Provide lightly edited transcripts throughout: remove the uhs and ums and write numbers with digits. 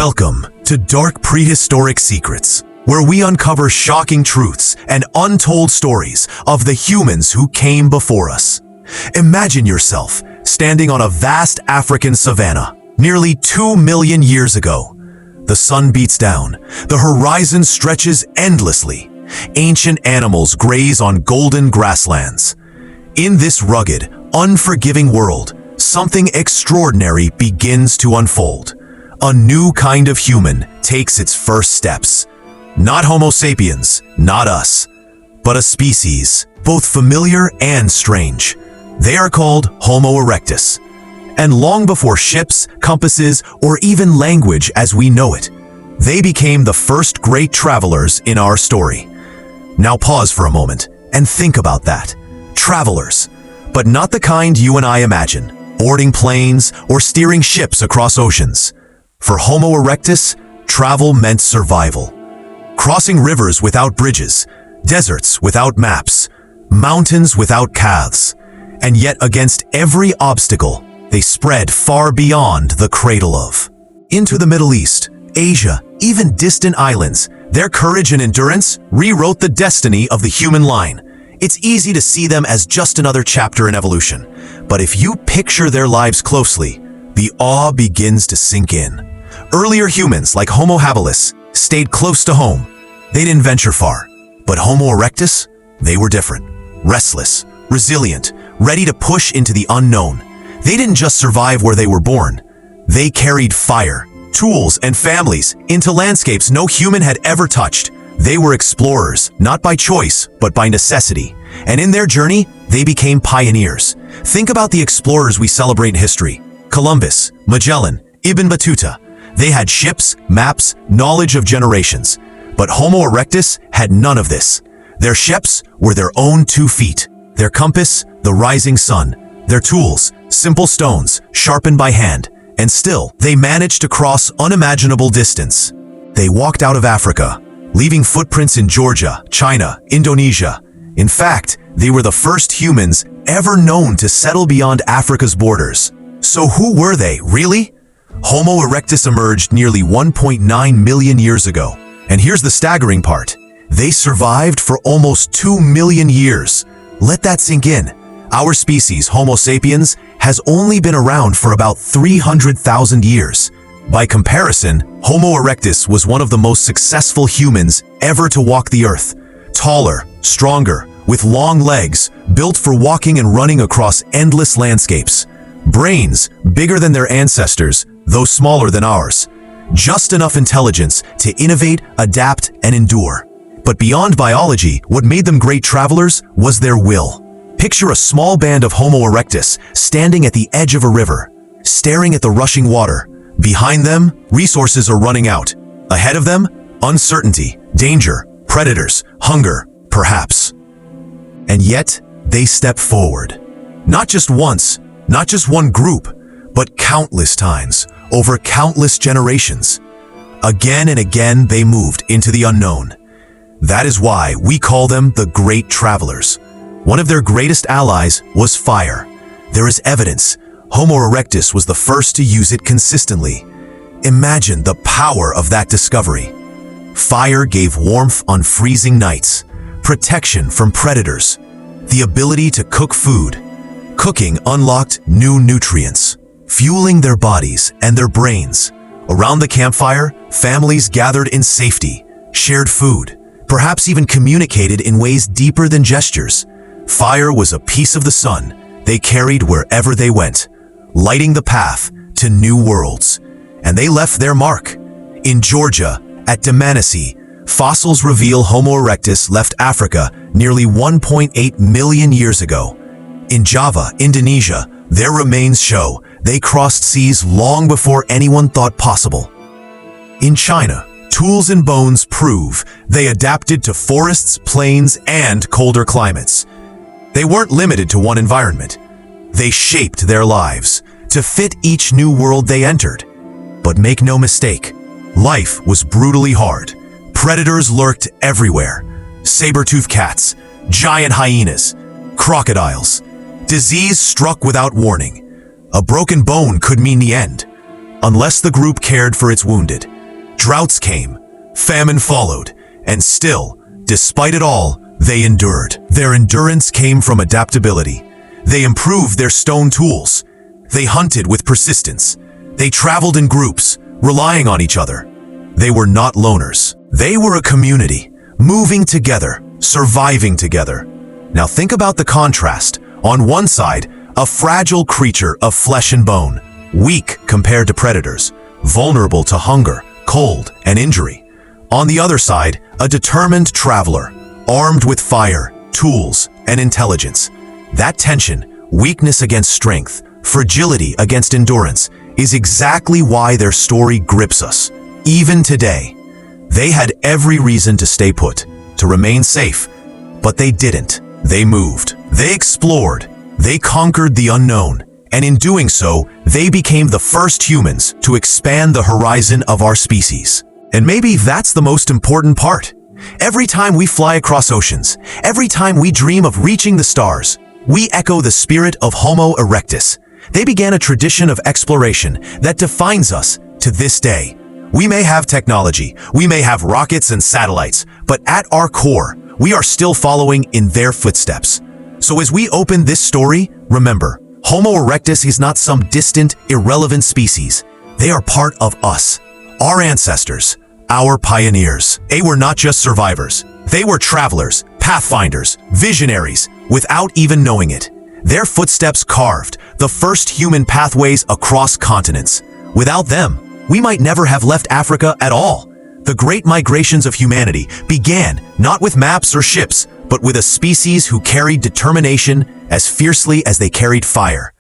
Welcome to Dark Prehistoric Secrets, where we uncover shocking truths and untold stories of the humans who came before us. Imagine yourself standing on a vast African savanna nearly 2 million years ago. The sun beats down, the horizon stretches endlessly. Ancient animals graze on golden grasslands. In this rugged, unforgiving world, something extraordinary begins to unfold. A new kind of human takes its first steps. Not Homo sapiens, not us, but a species, both familiar and strange. They are called Homo erectus. And long before ships, compasses, or even language as we know it, they became the first great travelers in our story. Now pause for a moment and think about that. Travelers, but not the kind you and I imagine, boarding planes or steering ships across oceans. For Homo erectus, travel meant survival. Crossing rivers without bridges, deserts without maps, mountains without paths. And yet against every obstacle, they spread far beyond the cradle of. Into the Middle East, Asia, even distant islands, their courage and endurance rewrote the destiny of the human line. It's easy to see them as just another chapter in evolution. But if you picture their lives closely, the awe begins to sink in. Earlier humans, like Homo habilis, stayed close to home. They didn't venture far. But Homo erectus? They were different. Restless, resilient, ready to push into the unknown. They didn't just survive where they were born. They carried fire, tools, and families into landscapes no human had ever touched. They were explorers, not by choice, but by necessity. And in their journey, they became pioneers. Think about the explorers we celebrate in history. Columbus, Magellan, Ibn Battuta. They had ships, maps, knowledge of generations. But Homo erectus had none of this. Their ships were their own 2 feet. Their compass, the rising sun. Their tools, simple stones, sharpened by hand. And still, they managed to cross unimaginable distance. They walked out of Africa, leaving footprints in Georgia, China, Indonesia. In fact, they were the first humans ever known to settle beyond Africa's borders. So who were they, really? Homo erectus emerged nearly 1.9 million years ago. And here's the staggering part. They survived for almost 2 million years. Let that sink in. Our species, Homo sapiens, has only been around for about 300,000 years. By comparison, Homo erectus was one of the most successful humans ever to walk the earth. Taller, stronger, with long legs, built for walking and running across endless landscapes. Brains bigger than their ancestors, though smaller than ours. Just enough intelligence to innovate, adapt, and endure. But beyond biology, what made them great travelers was their will. Picture a small band of Homo erectus standing at the edge of a river, staring at the rushing water. Behind them, resources are running out. Ahead of them, uncertainty, danger, predators, hunger, perhaps. And yet, they step forward. Not just once, not just one group, but countless times, over countless generations. Again and again, they moved into the unknown. That is why we call them the Great Travelers. One of their greatest allies was fire. There is evidence Homo erectus was the first to use it consistently. Imagine the power of that discovery. Fire gave warmth on freezing nights, protection from predators, the ability to cook food. Cooking unlocked new nutrients, fueling their bodies and their brains. Around the campfire, families gathered in safety, shared food, perhaps even communicated in ways deeper than gestures. Fire was a piece of the sun they carried wherever they went, lighting the path to new worlds. And they left their mark. In Georgia, at Dmanisi, fossils reveal Homo erectus left Africa nearly 1.8 million years ago. In Java, Indonesia, their remains show they crossed seas long before anyone thought possible. In China, tools and bones prove they adapted to forests, plains, and colder climates. They weren't limited to one environment. They shaped their lives to fit each new world they entered. But make no mistake, life was brutally hard. Predators lurked everywhere. Saber-toothed cats, giant hyenas, crocodiles. Disease struck without warning. A broken bone could mean the end, unless the group cared for its wounded. Droughts came, famine followed, and still, despite it all, they endured. Their endurance came from adaptability. They improved their stone tools. They hunted with persistence. They traveled in groups, relying on each other. They were not loners. They were a community, moving together, surviving together. Now think about the contrast. On one side, a fragile creature of flesh and bone, weak compared to predators, vulnerable to hunger, cold, and injury. On the other side, a determined traveler, armed with fire, tools, and intelligence. That tension, weakness against strength, fragility against endurance, is exactly why their story grips us. Even today, they had every reason to stay put, to remain safe, but they didn't. They moved. They explored. They conquered the unknown. And in doing so, they became the first humans to expand the horizon of our species. And maybe that's the most important part. Every time we fly across oceans, every time we dream of reaching the stars, we echo the spirit of Homo erectus. They began a tradition of exploration that defines us to this day. We may have technology, we may have rockets and satellites, but at our core, we are still following in their footsteps. So as we open this story, remember, Homo erectus is not some distant, irrelevant species. They are part of us, our ancestors, our pioneers. They were not just survivors. They were travelers, pathfinders, visionaries, without even knowing it. Their footsteps carved the first human pathways across continents. Without them, we might never have left Africa at all. The great migrations of humanity began not with maps or ships, but with a species who carried determination as fiercely as they carried fire.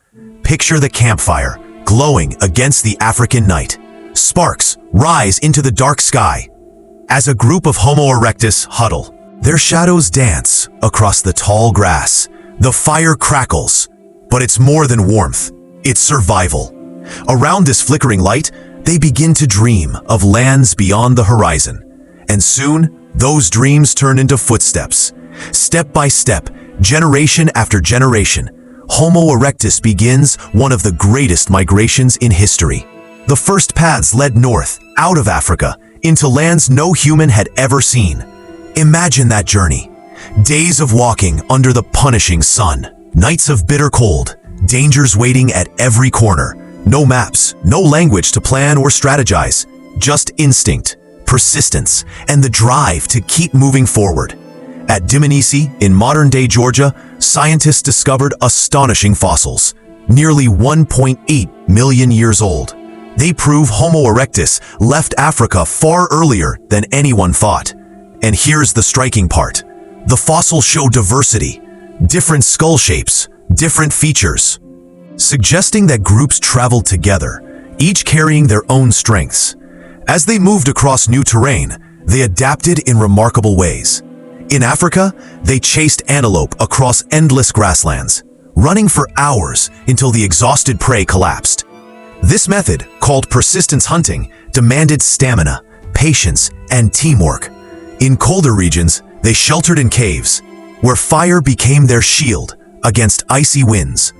Picture the campfire, glowing against the African night. Sparks rise into the dark sky. As a group of Homo erectus huddle, their shadows dance across the tall grass. The fire crackles, but it's more than warmth, it's survival. Around this flickering light, they begin to dream of lands beyond the horizon. And soon, those dreams turn into footsteps. Step by step, generation after generation, Homo erectus begins one of the greatest migrations in history. The first paths led north, out of Africa, into lands no human had ever seen. Imagine that journey. Days of walking under the punishing sun. Nights of bitter cold. Dangers waiting at every corner. No maps, no language to plan or strategize. Just instinct, persistence, and the drive to keep moving forward. At Dmanisi, in modern-day Georgia, scientists discovered astonishing fossils, nearly 1.8 million years old. They prove Homo erectus left Africa far earlier than anyone thought. And here's the striking part. The fossils show diversity, different skull shapes, different features, suggesting that groups traveled together, each carrying their own strengths. As they moved across new terrain, they adapted in remarkable ways. In Africa, they chased antelope across endless grasslands, running for hours until the exhausted prey collapsed. This method, called persistence hunting, demanded stamina, patience, and teamwork. In colder regions, they sheltered in caves, where fire became their shield against icy winds.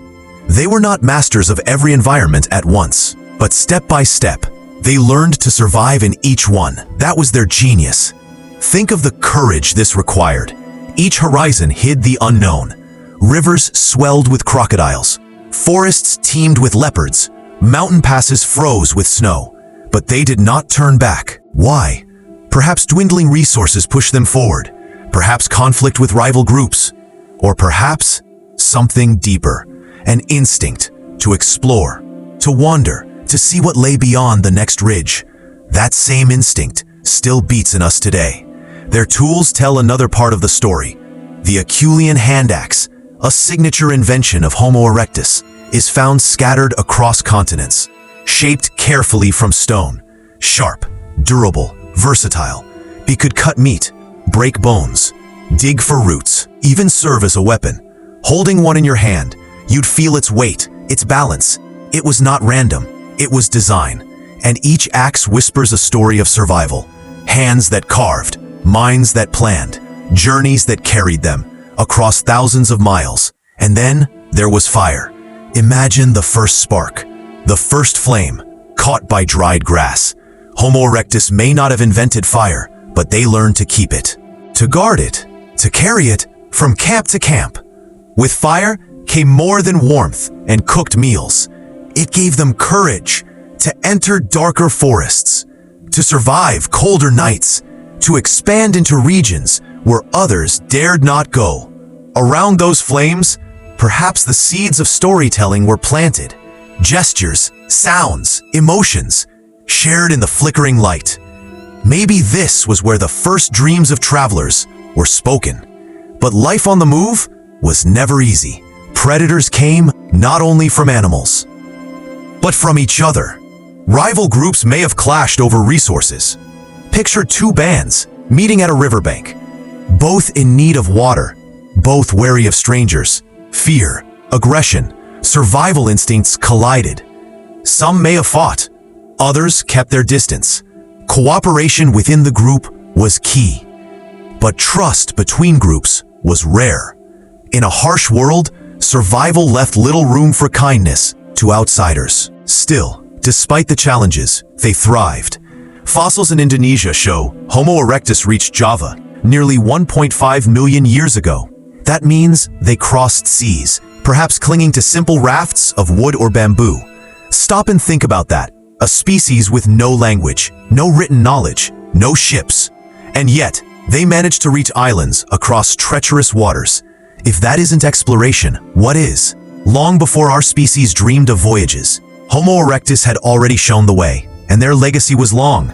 They were not masters of every environment at once, but step by step, they learned to survive in each one. That was their genius. Think of the courage this required. Each horizon hid the unknown. Rivers swelled with crocodiles. Forests teemed with leopards. Mountain passes froze with snow. But they did not turn back. Why? Perhaps dwindling resources pushed them forward. Perhaps conflict with rival groups. Or perhaps something deeper. An instinct to explore, to wander, to see what lay beyond the next ridge. That same instinct still beats in us today. Their tools tell another part of the story. The Acheulean hand axe, a signature invention of Homo erectus, is found scattered across continents, shaped carefully from stone, sharp, durable, versatile. It could cut meat, break bones, dig for roots, even serve as a weapon. Holding one in your hand, you'd feel its weight, its balance. It was not random, it was design. And each axe whispers a story of survival. Hands that carved, minds that planned, journeys that carried them across thousands of miles. And then there was fire. Imagine the first spark, the first flame, caught by dried grass. Homo erectus may not have invented fire, but they learned to keep it, to guard it, to carry it from camp to camp. With fire came more than warmth and cooked meals. It gave them courage to enter darker forests, to survive colder nights, to expand into regions where others dared not go. Around those flames, perhaps the seeds of storytelling were planted. Gestures, sounds, emotions, shared in the flickering light. Maybe this was where the first dreams of travelers were spoken. But life on the move was never easy. Predators came not only from animals, but from each other. Rival groups may have clashed over resources. Picture two bands meeting at a riverbank, both in need of water, both wary of strangers. Fear, aggression, survival instincts collided. Some may have fought, others kept their distance. Cooperation within the group was key, but trust between groups was rare. In a harsh world, survival left little room for kindness to outsiders. Still, despite the challenges, they thrived. Fossils in Indonesia show Homo erectus reached Java nearly 1.5 million years ago. That means they crossed seas, perhaps clinging to simple rafts of wood or bamboo. Stop and think about that. A species with no language, no written knowledge, no ships. And yet, they managed to reach islands across treacherous waters. If that isn't exploration, what is? Long before our species dreamed of voyages, Homo erectus had already shown the way, and their legacy was long.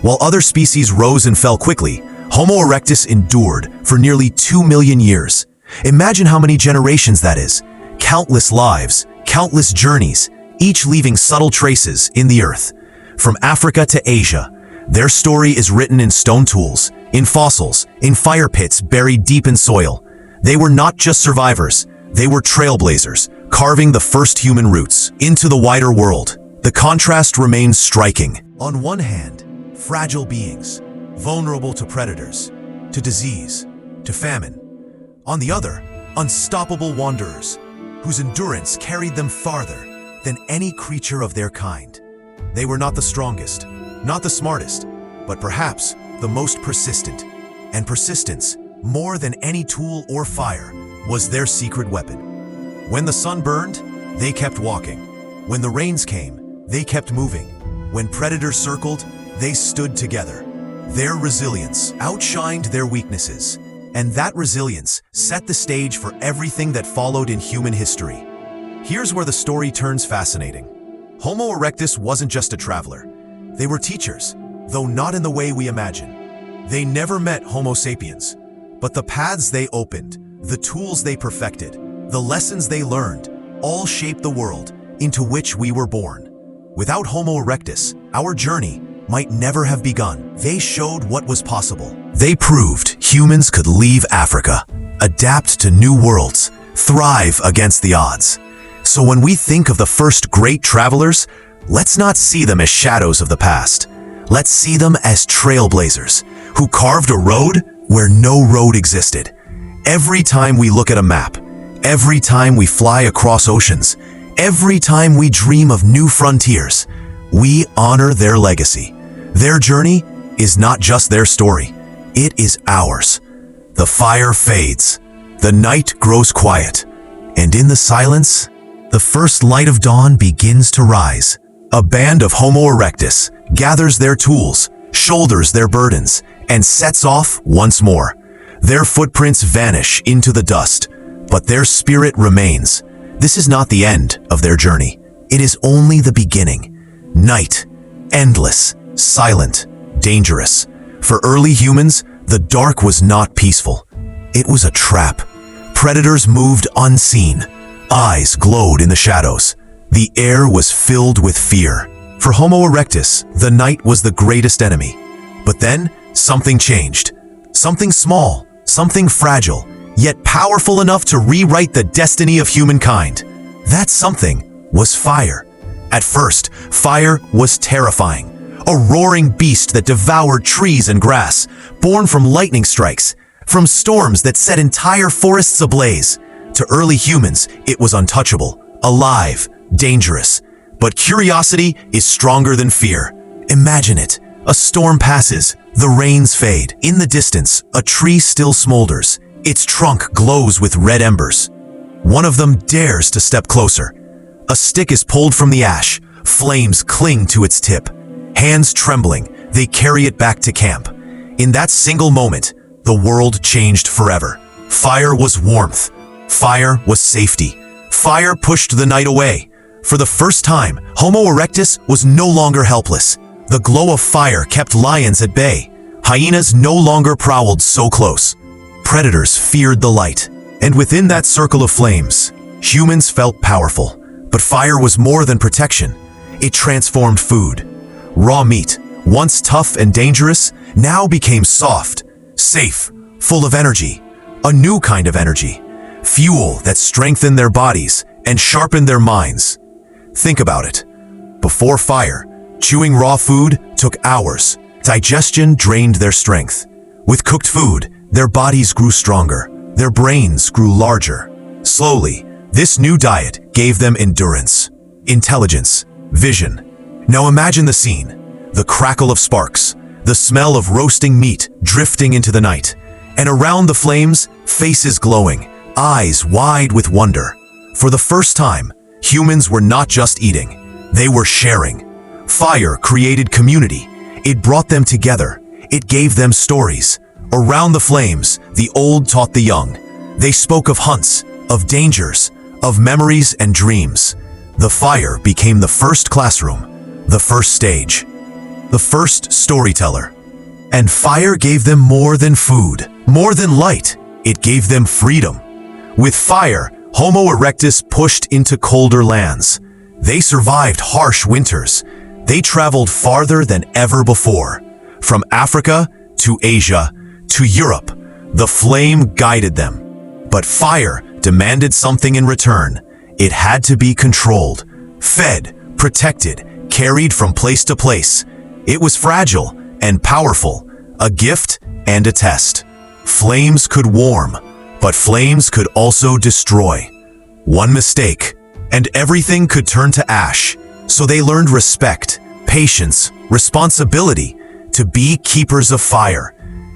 While other species rose and fell quickly, Homo erectus endured for nearly 2 million years. Imagine how many generations that is. Countless lives, countless journeys, each leaving subtle traces in the earth. From Africa to Asia, their story is written in stone tools, in fossils, in fire pits buried deep in soil. They were not just survivors, they were trailblazers, carving the first human roots into the wider world. The contrast remains striking. On one hand, fragile beings, vulnerable to predators, to disease, to famine. On the other, unstoppable wanderers, whose endurance carried them farther than any creature of their kind. They were not the strongest, not the smartest, but perhaps the most persistent. And persistence, more than any tool or fire, was their secret weapon. When the sun burned, they kept walking. When the rains came, they kept moving. When predators circled, they stood together. Their resilience outshined their weaknesses, and that resilience set the stage for everything that followed in human history. Here's where the story turns fascinating. Homo erectus wasn't just a traveler. They were teachers, though not in the way we imagine. They never met Homo sapiens, but the paths they opened, the tools they perfected, the lessons they learned, all shaped the world into which we were born. Without Homo erectus, our journey might never have begun. They showed what was possible. They proved humans could leave Africa, adapt to new worlds, thrive against the odds. So when we think of the first great travelers, let's not see them as shadows of the past. Let's see them as trailblazers who carved a road where no road existed. Every time we look at a map, every time we fly across oceans, every time we dream of new frontiers, we honor their legacy. Their journey is not just their story, it is ours. The fire fades, the night grows quiet, and in the silence, the first light of dawn begins to rise. A band of Homo erectus gathers their tools, shoulders their burdens, and sets off once more. Their footprints vanish into the dust, but their spirit remains. This is not the end of their journey. It is only the beginning. Night, endless, silent, dangerous. For early humans, the dark was not peaceful. It was a trap. Predators moved unseen. Eyes glowed in the shadows. The air was filled with fear. For Homo erectus, the night was the greatest enemy. But then, something changed. Something small, something fragile, yet powerful enough to rewrite the destiny of humankind. That something was fire. At first, fire was terrifying. A roaring beast that devoured trees and grass, born from lightning strikes, from storms that set entire forests ablaze. To early humans, it was untouchable, alive, dangerous. But curiosity is stronger than fear. Imagine it, A storm passes, the rains fade. In the distance, a tree still smolders. Its trunk glows with red embers. One of them dares to step closer. A stick is pulled from the ash. Flames cling to its tip. Hands trembling, they carry it back to camp. In that single moment, the world changed forever. Fire was warmth. Fire was safety. Fire pushed the night away. For the first time, Homo erectus was no longer helpless. The glow of fire kept lions at bay. Hyenas no longer prowled so close. Predators feared the light. And within that circle of flames, humans felt powerful. But fire was more than protection. It transformed food. Raw meat, once tough and dangerous, now became soft, safe, full of energy. A new kind of energy. Fuel that strengthened their bodies and sharpened their minds. Think about it. Before fire, chewing raw food took hours. Digestion drained their strength. With cooked food, their bodies grew stronger. Their brains grew larger. Slowly, this new diet gave them endurance, intelligence, vision. Now imagine the scene. The crackle of sparks, the smell of roasting meat drifting into the night, and around the flames, faces glowing, eyes wide with wonder. For the first time, humans were not just eating, they were sharing. Fire created community. It brought them together. It gave them stories. Around the flames, the old taught the young. They spoke of hunts, of dangers, of memories and dreams. The fire became the first classroom, the first stage, the first storyteller. And fire gave them more than food, more than light. It gave them freedom. With fire, Homo erectus pushed into colder lands. They survived harsh winters. They traveled farther than ever before. From Africa to Asia to Europe, the flame guided them. But fire demanded something in return. It had to be controlled, fed, protected, carried from place to place. It was fragile and powerful, a gift and a test. Flames could warm, but flames could also destroy. One mistake, and everything could turn to ash. So they learned respect, patience, responsibility to be keepers of fire.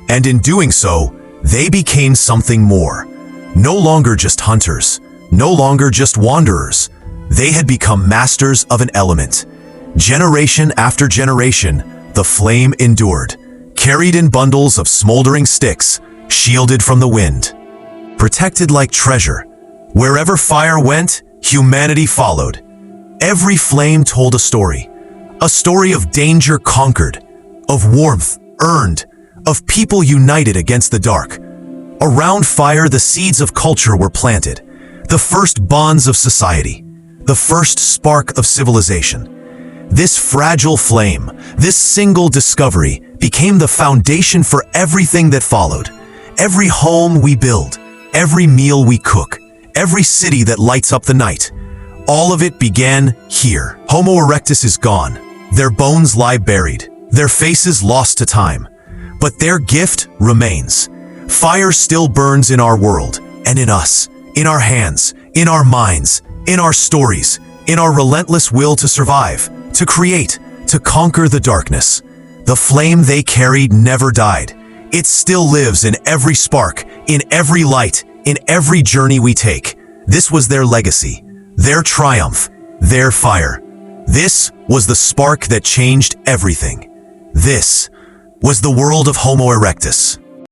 And in doing so, they became something more. No longer just hunters, no longer just wanderers. They had become masters of an element. Generation after generation, the flame endured, carried in bundles of smoldering sticks, shielded from the wind. Protected like treasure, wherever fire went, humanity followed. Every flame told a story of danger conquered, of warmth earned, of people united against the dark. Around fire, the seeds of culture were planted, the first bonds of society, the first spark of civilization. This fragile flame, this single discovery, became the foundation for everything that followed. Every home we build, every meal we cook, every city that lights up the night. All of it began here. Homo erectus is gone. Their bones lie buried, their faces lost to time. But their gift remains. Fire still burns in our world, and in us, in our hands, in our minds, in our stories, in our relentless will to survive, to create, to conquer the darkness. The flame they carried never died. It still lives in every spark, in every light, in every journey we take. This was their legacy, their triumph, their fire. This was the spark that changed everything. This was the world of Homo erectus.